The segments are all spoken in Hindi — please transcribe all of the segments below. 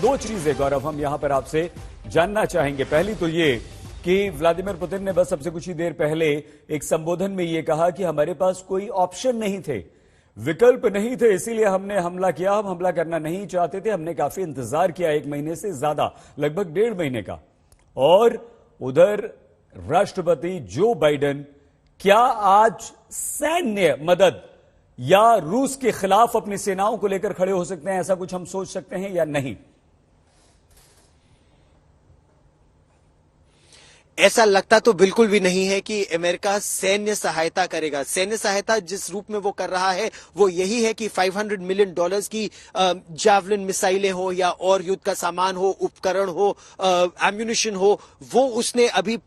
दो चीजें गौरव हम यहां पर आपसे जानना चाहेंगे। पहली तो ये कि व्लादिमीर पुतिन ने बस सबसे कुछ ही देर पहले एक संबोधन में यह कहा कि हमारे पास कोई ऑप्शन नहीं थे, विकल्प नहीं थे, इसीलिए हमने हमला किया। हम हमला करना नहीं चाहते थे, हमने काफी इंतजार किया, 1 महीने से ज्यादा, लगभग 1.5 महीने का। और उधर राष्ट्रपति जो बाइडेन क्या आज सैन्य मदद या रूस के खिलाफ अपनी सेनाओं को लेकर खड़े हो सकते हैं, ऐसा कुछ हम सोच सकते हैं या नहीं? ऐसा लगता तो बिल्कुल भी नहीं है कि अमेरिका सैन्य सहायता करेगा। सैन्य सहायता जिस रूप में वो कर रहा है वो यही है कि $500 मिलियन की जावलिन मिसाइलें हो या और युद्ध का सामान हो, उपकरण हो, एम्यूनिशन हो, वो उसने अभी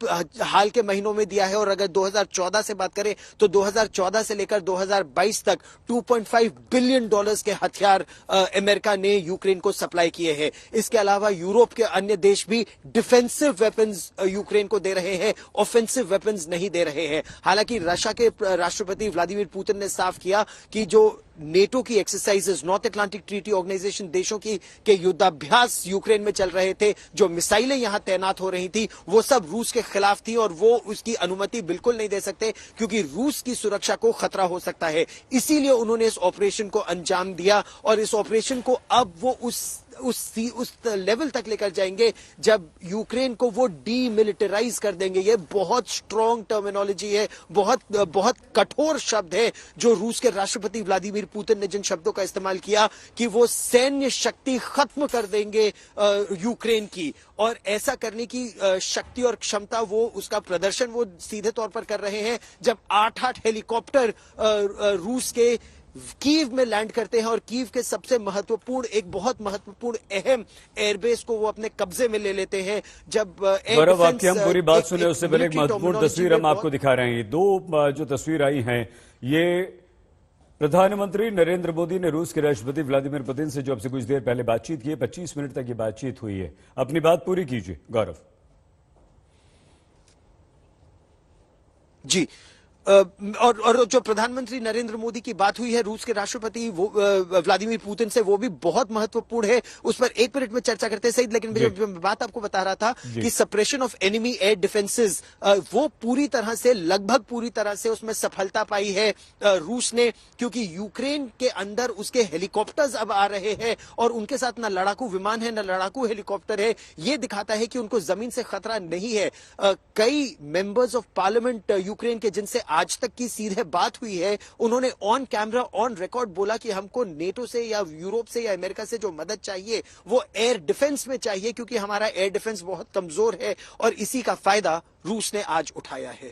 हाल के महीनों में दिया है। और अगर 2014 से बात करें तो 2014 से लेकर 2022 तक $2.5 बिलियन के हथियार अमेरिका ने यूक्रेन को सप्लाई किए हैं। इसके अलावा यूरोप के अन्य देश भी डिफेंसिव वेपन्स यूक्रेन को दे रहे हैं, ऑफेंसिव वेपन्स नहीं दे रहे हैं। हालांकि रशिया के राष्ट्रपति व्लादिमीर पुतिन ने साफ किया कि जो नेटो की exercises, North Atlantic Treaty Organization देशों की के युद्धाभ्यास यूक्रेन में चल रहे थे, जो मिसाइलें यहां तैनात हो रही थी, वो सब रूस के खिलाफ थी और वो उसकी अनुमति बिल्कुल नहीं दे सकते क्योंकि रूस की सुरक्षा को खतरा हो सकता है। इसीलिए उन्होंने इस ऑपरेशन को अंजाम दिया और इस ऑपरेशन को अब वो उस लेवल तक लेकर जाएंगे जब यूक्रेन को वो डीमिलिटराइज कर देंगे। ये बहुत स्ट्रॉन्ग टर्मिनोलॉजी है, बहुत कठोर शब्द है जो रूस के राष्ट्रपति व्लादिमीर पुतिन ने जिन शब्दों का इस्तेमाल किया कि वो सैन्य शक्ति खत्म कर देंगे यूक्रेन की। और ऐसा करने की शक्ति और क्षमता, वो उसका प्रदर्शन वो सीधे तौर पर कर रहे हैं जब 8-8 हेलीकॉप्टर रूस के कीव में लैंड करते हैं और कीव के सबसे महत्वपूर्ण, एक बहुत महत्वपूर्ण अहम एयरबेस को वो अपने कब्जे में ले लेते हैं। जब गौरव, आपकी हम पूरी बात सुने उससे पहले एक महत्वपूर्ण तस्वीर हम आपको दिखा रहे हैं। ये दो जो तस्वीर आई हैं, ये प्रधानमंत्री नरेंद्र मोदी ने रूस के राष्ट्रपति व्लादिमीर पुतिन से जो अब से कुछ देर पहले बातचीत की है, 25 मिनट तक ये बातचीत हुई है। अपनी बात पूरी कीजिए गौरव। जी, और जो प्रधानमंत्री नरेंद्र मोदी की बात हुई है रूस के राष्ट्रपति व्लादिमीर पुतिन से, वो भी बहुत महत्वपूर्ण है। उस पर 1 मिनट में चर्चा करते हैं सही। लेकिन जो बात आपको बता रहा था कि suppression of enemy air defences, वो पूरी तरह से, लगभग पूरी तरह से उसमें सफलता पाई है रूस ने, क्योंकि यूक्रेन के अंदर उसके हेलीकॉप्टर्स अब आ रहे हैं और उनके साथ न लड़ाकू विमान है न लड़ाकू हेलीकॉप्टर है। ये दिखाता है कि उनको जमीन से खतरा नहीं है। कई मेंबर्स ऑफ पार्लियामेंट यूक्रेन के जिनसे आज तक की सीधे बात हुई है, उन्होंने ऑन कैमरा, ऑन रिकॉर्ड बोला कि हमको नेटो से या यूरोप से या अमेरिका से जो मदद चाहिए वो एयर डिफेंस में चाहिए, क्योंकि हमारा एयर डिफेंस बहुत कमजोर है और इसी का फायदा रूस ने आज उठाया है।